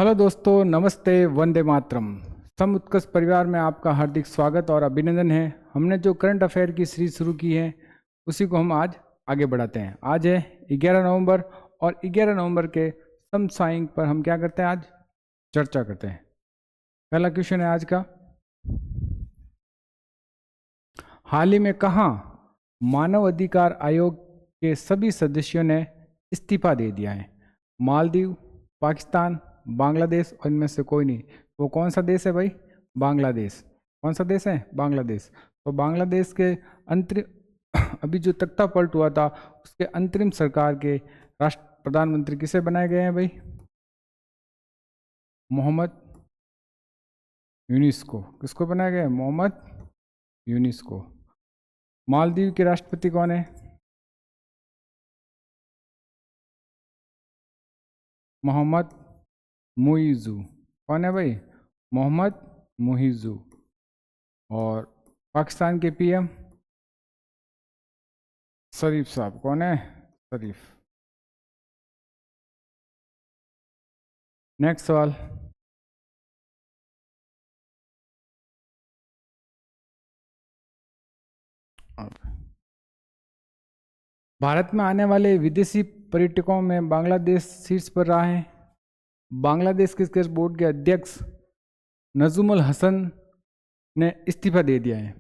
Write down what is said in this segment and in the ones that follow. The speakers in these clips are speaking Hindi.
हेलो दोस्तों, नमस्ते, वंदे मातरम। सम उत्कर्ष परिवार में आपका हार्दिक स्वागत और अभिनंदन है। हमने जो करंट अफेयर की सीरीज शुरू की है उसी को हम आज आगे बढ़ाते हैं। आज है 11 नवंबर और 11 नवंबर के समसामयिक पर हम क्या करते हैं, आज चर्चा करते हैं। पहला क्वेश्चन है आज का, हाल ही में कहाँ मानव अधिकार आयोग के सभी सदस्यों ने इस्तीफा दे दिया है? मालदीव, पाकिस्तान, बांग्लादेश और इनमें से कोई नहीं। वो कौन सा देश है भाई? बांग्लादेश। कौन सा देश है? बांग्लादेश। तो बांग्लादेश के अंतरिम अभी जो तख्ता पलट हुआ था उसके अंतरिम सरकार के राष्ट्र प्रधानमंत्री किसे बनाए गए हैं भाई? मोहम्मद यूनिस को। किसको बनाया गया है? मोहम्मद यूनिस को। मालदीव के राष्ट्रपति कौन है? मोहम्मद मुइज़ू। कौन है भाई? मोहम्मद मुइज़ू। और पाकिस्तान के पीएम शरीफ साहब। कौन है? शरीफ। नेक्स्ट सवाल, भारत में आने वाले विदेशी पर्यटकों में बांग्लादेश शीर्ष पर रहा है। बांग्लादेश क्रिकेट बोर्ड के अध्यक्ष नजमुल हसन ने इस्तीफा दे दिया है।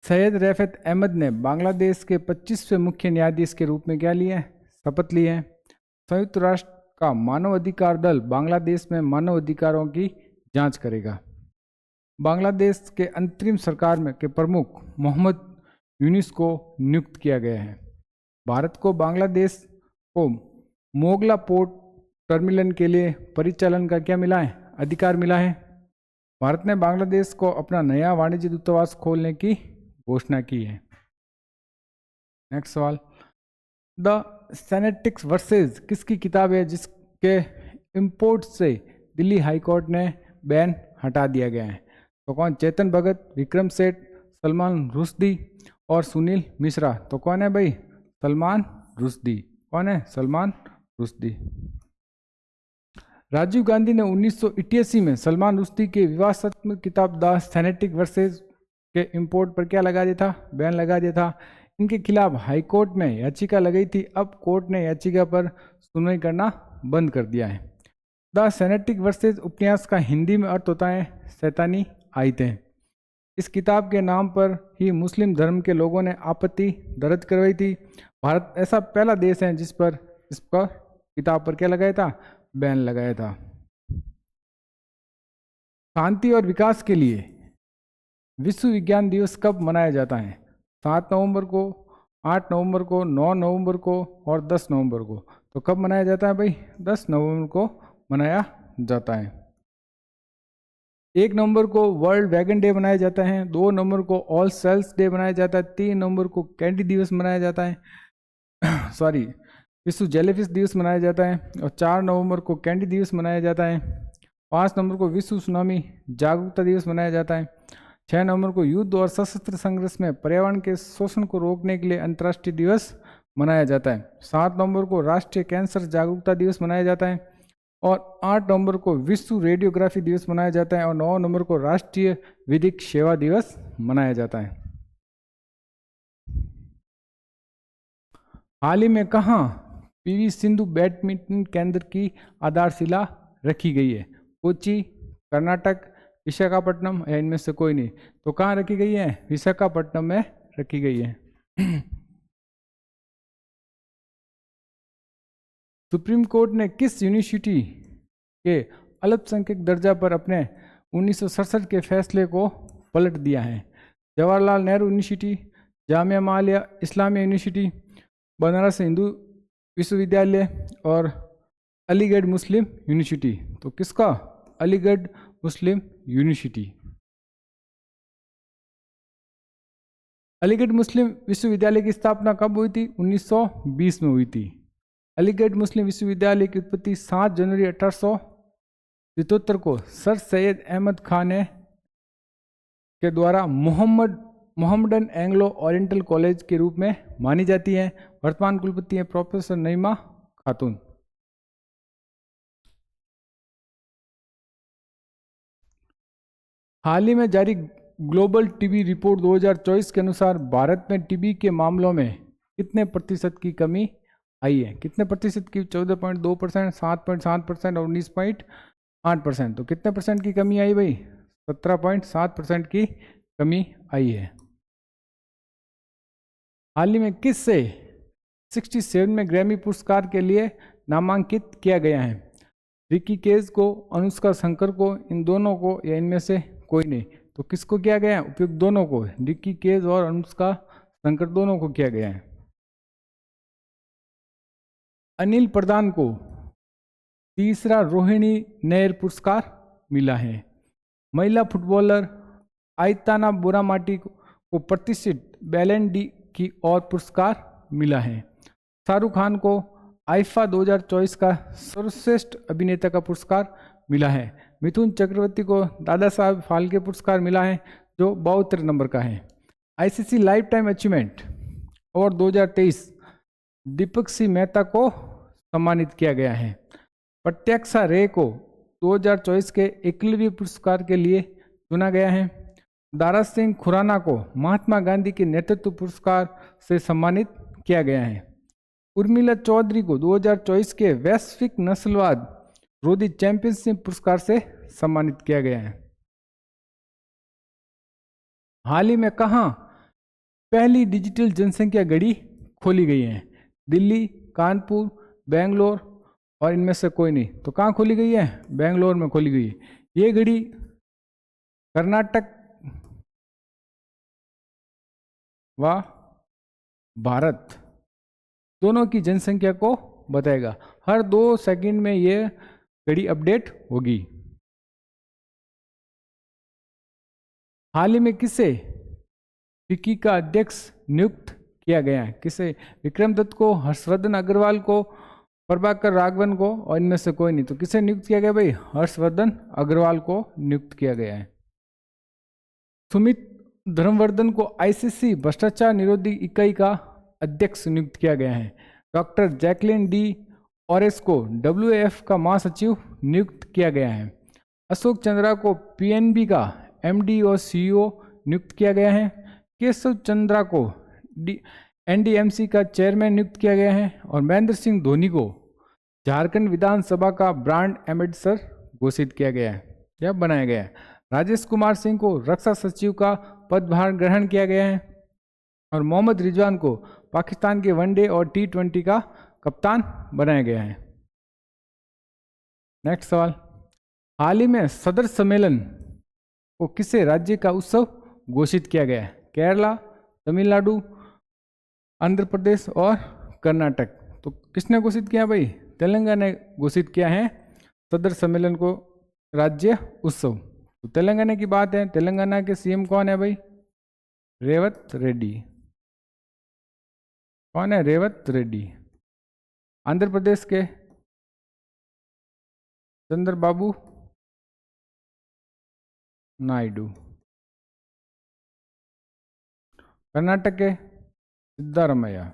सैयद रफत अहमद ने बांग्लादेश के 25वें मुख्य न्यायाधीश के रूप में क्या लिया है? शपथ ली है। संयुक्त राष्ट्र का मानव अधिकार दल बांग्लादेश में मानव अधिकारों की जांच करेगा। बांग्लादेश के अंतरिम सरकार में के प्रमुख मोहम्मद यूनिस को नियुक्त किया गया है। भारत को बांग्लादेश को मोगला पोर्ट टर्मिनल के लिए परिचालन का क्या मिला है? अधिकार मिला है। भारत ने बांग्लादेश को अपना नया वाणिज्य दूतावास खोलने की घोषणा की है। नेक्स्ट सवाल, द सेनेटिक्स वर्सेस किसकी किताब है जिसके इंपोर्ट से दिल्ली हाईकोर्ट ने बैन हटा दिया गया है? तो कौन? चेतन भगत, विक्रम सेठ, सलमान रुश्दी और सुनील मिश्रा। तो कौन है भाई? सलमान रुश्दी। कौन है? सलमान रुश्दी। राजीव गांधी ने 1988 में सलमान रुश्दी के विवादास्पद किताब द सेनेटिक वर्सेस के इंपोर्ट पर क्या लगा दिया था? बैन लगा दिया था। इनके खिलाफ हाईकोर्ट में याचिका लगाई थी। अब कोर्ट ने याचिका पर सुनवाई करना बंद कर दिया है। द सेनेटिक वर्सेस उपन्यास का हिंदी में अर्थ होता है शैतानी आयतें। इस किताब के नाम पर ही मुस्लिम धर्म के लोगों ने आपत्ति दर्ज करवाई थी। भारत ऐसा पहला देश है जिस पर इस पर किताब पर क्या लगाया था? बैन लगाया था। शांति और विकास के लिए विश्व विज्ञान दिवस कब मनाया जाता है? 7 नवंबर को, 8 नवंबर को, 9 नवंबर को और 10 नवंबर को। तो कब मनाया जाता है भाई? 10 नवंबर को मनाया जाता है। 1 नवंबर को वर्ल्ड वैगन डे मनाया जाता है। 2 नवंबर को ऑल सेल्स डे मनाया जाता है। 3 नवंबर को कैंडी दिवस मनाया जाता है सॉरी विश्व जेलीफिश दिवस मनाया जाता है। और 4 नवंबर को कैंडी दिवस मनाया जाता है। 5 नवंबर को विश्व सुनामी जागरूकता दिवस मनाया जाता है। 6 नवंबर को युद्ध और सशस्त्र संघर्ष में पर्यावरण के शोषण को रोकने के लिए अंतर्राष्ट्रीय दिवस मनाया जाता है। 7 नवंबर को राष्ट्रीय कैंसर जागरूकता दिवस मनाया जाता है। और 8 नवंबर को विश्व रेडियोग्राफी दिवस मनाया जाता है। और 9 नवंबर को राष्ट्रीय विधिक सेवा दिवस मनाया जाता है। हाल ही में कहाँ पीवी सिंधु बैडमिंटन केंद्र की आधारशिला रखी गई है? कोची, कर्नाटक, विशाखापट्टनम या इनमें से कोई नहीं। तो कहाँ रखी गई है? विशाखापट्टनम में रखी गई है। सुप्रीम कोर्ट ने किस यूनिवर्सिटी के अल्पसंख्यक दर्जा पर अपने 1967 के फैसले को पलट दिया है? जवाहरलाल नेहरू यूनिवर्सिटी, जामिया मिलिया इस्लामिया यूनिवर्सिटी, बनारस हिंदू विश्वविद्यालय और अलीगढ़ मुस्लिम यूनिवर्सिटी। तो किसका? अलीगढ़ मुस्लिम यूनिवर्सिटी। अलीगढ़ मुस्लिम विश्वविद्यालय की स्थापना कब हुई थी? 1920 में हुई थी। अलीगढ़ मुस्लिम विश्वविद्यालय की उत्पत्ति 7 जनवरी 1877 को सर सैयद अहमद खान के द्वारा मोहम्मडन एंग्लो ओरिएंटल कॉलेज के रूप में मानी जाती है। वर्तमान कुलपति हैं प्रोफेसर नईमा खातून। हाल ही में जारी ग्लोबल टीबी रिपोर्ट 2024 के अनुसार भारत में टीबी के मामलों में कितने प्रतिशत की कमी आई है? कितने प्रतिशत की? 14.2%, 7.7% और 19.8%। तो कितने परसेंट की कमी आई भाई? 17.7% की कमी आई है। हाल ही में किस से 67 में ग्रैमी पुरस्कार के लिए नामांकित किया गया है? रिकी केज को, अनुष्का शंकर को, इन दोनों को, या इनमें से कोई नहीं? तो किसको किया गया है? उपयुक्त दोनों को, रिकी केज और अनुष्का शंकर दोनों को किया गया है। अनिल प्रधान को तीसरा रोहिणी नैयर पुरस्कार मिला है। महिला फुटबॉलर आइताना बुरामाटी को प्रतिष्ठित बैलन डी की और पुरस्कार मिला है। शाहरुख खान को आईफा 2024 का सर्वश्रेष्ठ अभिनेता का पुरस्कार मिला है। मिथुन चक्रवर्ती को दादा साहब फाल्के पुरस्कार मिला है, जो 72 नंबर का है। ICC life time achievement award 2023 Deepak Singh Mehta को सम्मानित किया गया है। प्रत्यक्षा रे को 2024 के एकलव्य पुरस्कार के लिए चुना गया है। दारा सिंह खुराना को महात्मा गांधी के नेतृत्व पुरस्कार से सम्मानित किया गया है। उर्मिला चौधरी को 2024 के वैश्विक नस्लवाद रोधी चैंपियनशिप पुरस्कार से सम्मानित किया गया है। हाल ही में कहाँ पहली डिजिटल जनसंख्या घड़ी खोली गई है? दिल्ली, कानपुर, बेंगलोर और इनमें से कोई नहीं? तो कहाँ खोली गई है? बेंगलोर में खोली गई है। ये घड़ी कर्नाटक व भारत दोनों की जनसंख्या को बताएगा। हर 2 सेकंड में ये घड़ी अपडेट होगी। हाल ही में किसे फिक्की का अध्यक्ष नियुक्त किया गया है? किसे? विक्रम दत्त को, हर्षवर्धन अग्रवाल को, प्रभाकर राघवन को, और इनमें से कोई नहीं? तो किसे नियुक्त किया गया भाई? हर्षवर्धन अग्रवाल को नियुक्त किया गया है। सुमित धर्मवर्धन को आईसीसी भ्रष्टाचार निरोधी इकाई का अध्यक्ष नियुक्त किया गया है। डॉक्टर जैकलिन डी ऑरेस को डब्ल्यूएफ का महासचिव नियुक्त किया गया है। अशोक चंद्रा को पीएनबी का एमडी और सीईओ नियुक्त किया गया है। केशव चंद्रा को एनडीएमसी का चेयरमैन नियुक्त किया गया है। और महेंद्र सिंह धोनी को झारखंड विधानसभा का ब्रांड एम्बेसडर घोषित किया गया है या बनाया गया है। राजेश कुमार सिंह को रक्षा सचिव का पदभार ग्रहण किया गया है। और मोहम्मद रिजवान को पाकिस्तान के वनडे और T20 का कप्तान बनाया गया है। नेक्स्ट सवाल, हाल ही में सदर सम्मेलन को किसे राज्य का उत्सव घोषित किया गया है? केरला, तमिलनाडु, आंध्र प्रदेश और कर्नाटक। तो किसने घोषित किया भाई? तेलंगाना ने घोषित किया है सदर सम्मेलन को राज्य उत्सव। तो तेलंगाना की बात है, तेलंगाना के सीएम कौन है भाई? रेवत रेड्डी। कौन है? रेवत रेड्डी। आंध्र प्रदेश के चंद्रबाबू नायडू। कर्नाटक के सिद्धारमैया।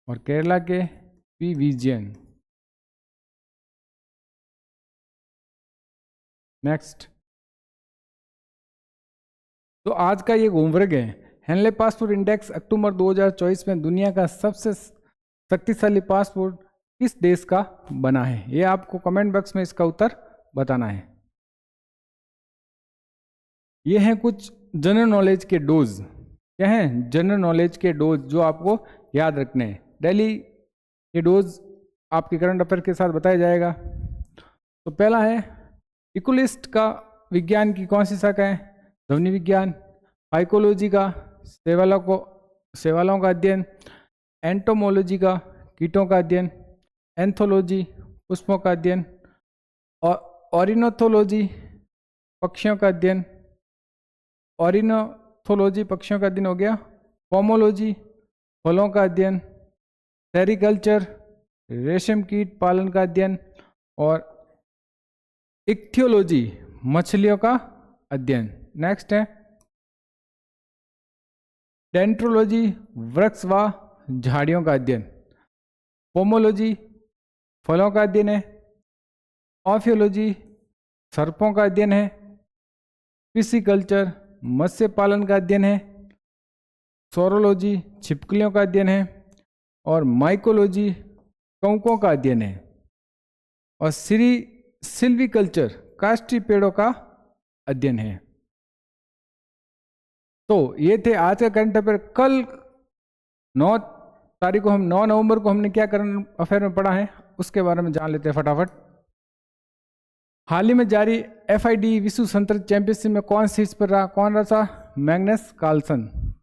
और केरला के पी विजयन। नेक्स्ट, तो आज का ये होमवर्क है। हेनले पासपोर्ट इंडेक्स अक्टूबर 2024 में दुनिया का सबसे शक्तिशाली पासपोर्ट किस देश का बना है? ये आपको कमेंट बॉक्स में इसका उत्तर बताना है। ये हैं कुछ जनरल नॉलेज के डोज। क्या हैं? जनरल नॉलेज के डोज जो आपको याद रखने हैं। डेली ये डोज आपके करंट अफेयर के साथ बताया जाएगा। तो पहला है, इकोलिस्ट का विज्ञान की कौन सी शाखा है? ध्वनि विज्ञान। फाइकोलॉजी का शैवालों का अध्ययन। एंटोमोलॉजी का कीटों का अध्ययन। एंथोलॉजी पुष्पों का अध्ययन। और ऑर्निथोलॉजी पक्षियों का अध्ययन। ऑर्निथोलॉजी पक्षियों का अध्ययन हो गया। पोमोलॉजी फलों का अध्ययन। सेरिकल्चर रेशम कीट पालन का अध्ययन। और इक्थियोलॉजी मछलियों का अध्ययन। नेक्स्ट है डेंट्रोलॉजी वृक्ष व झाड़ियों का अध्ययन। पोमोलॉजी फलों का अध्ययन है। ऑफियोलॉजी सर्पों का अध्ययन है, पिसिकल्चर मत्स्य पालन का अध्ययन है, सोरोलॉजी छिपकलियों का अध्ययन है, और माइकोलॉजी कौकों का अध्ययन है, और सिल्वीकल्चर काष्ठी पेड़ों का अध्ययन है। तो ये थे आज का करंट अफेयर। कल 9 तारीख को 9 नवंबर को हमने क्या करंट अफेयर में पढ़ा है उसके बारे में जान लेते हैं फटाफट। हाल ही में जारी FID विश्व संतृप्त चैंपियनशिप में कौन शीर्ष पर रहा? कौन रहा था? Magnus Carlsen.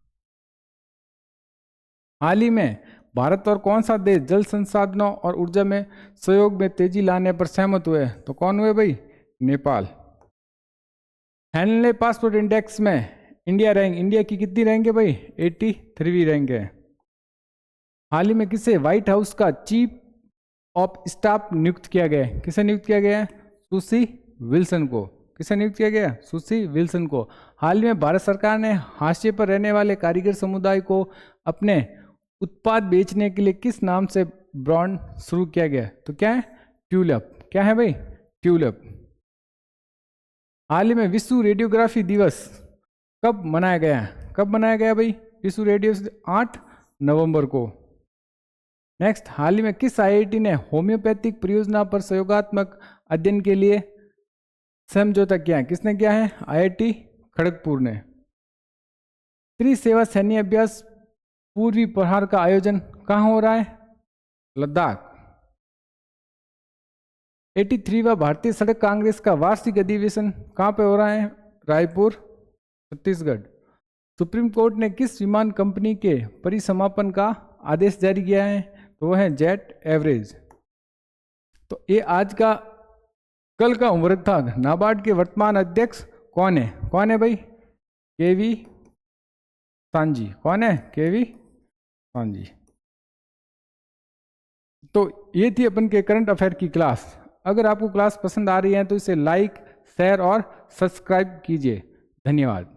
हाल ही में भारत और कौन सा देश जल संसाधनों और ऊर्जा में सहयोग में तेजी लाने पर सहमत हुए? तो कौन हुए भाई? नेपाल। हेनले पासपोर्ट इंडेक्स में इंडिया की कितनी रैंक है भाई? 83वीं रैंक है। हाल ही में किसे व्हाइट हाउस का चीफ ऑफ स्टाफ नियुक्त किया गया है? किसे नियुक्त किया गया है? सुसी विल्सन को। किसे नियुक्त किया गया? सुसी विल्सन को। हाल ही में भारत सरकार ने हाशिए पर रहने वाले कारीगर समुदाय को अपने उत्पाद बेचने के लिए किस नाम से ब्रांड शुरू किया गया? तो क्या है? ट्यूलिप। क्या है भाई? ट्यूलिप। हाल ही में विश्व रेडियोग्राफी दिवस कब मनाया गया है? कब मनाया गया भाई विश्व रेडियो? 8 नवंबर को। नेक्स्ट, हाल ही में किस IIT ने होम्योपैथिक परियोजना पर सहयोगात्मक अध्ययन के लिए समझौता किया है? किसने किया है? IIT खड़गपुर ने। त्रिसेवा सैन्य अभ्यास पूर्वी प्रहार का आयोजन कहाँ हो रहा है? लद्दाख। 83वां भारतीय सड़क कांग्रेस का वार्षिक अधिवेशन कहाँ पे हो रहा है? रायपुर, छत्तीसगढ़। सुप्रीम कोर्ट ने किस विमान कंपनी के परिसमापन का आदेश जारी किया है? तो वो है जेट एवरेज। तो ये आज का कल का होमवर्क था। नाबार्ड के वर्तमान अध्यक्ष कौन है? कौन है भाई? KV Sanji. कौन है? KV Sanji. तो ये थी अपन के करंट अफेयर की क्लास। अगर आपको क्लास पसंद आ रही है तो इसे लाइक, शेयर और सब्सक्राइब कीजिए। धन्यवाद।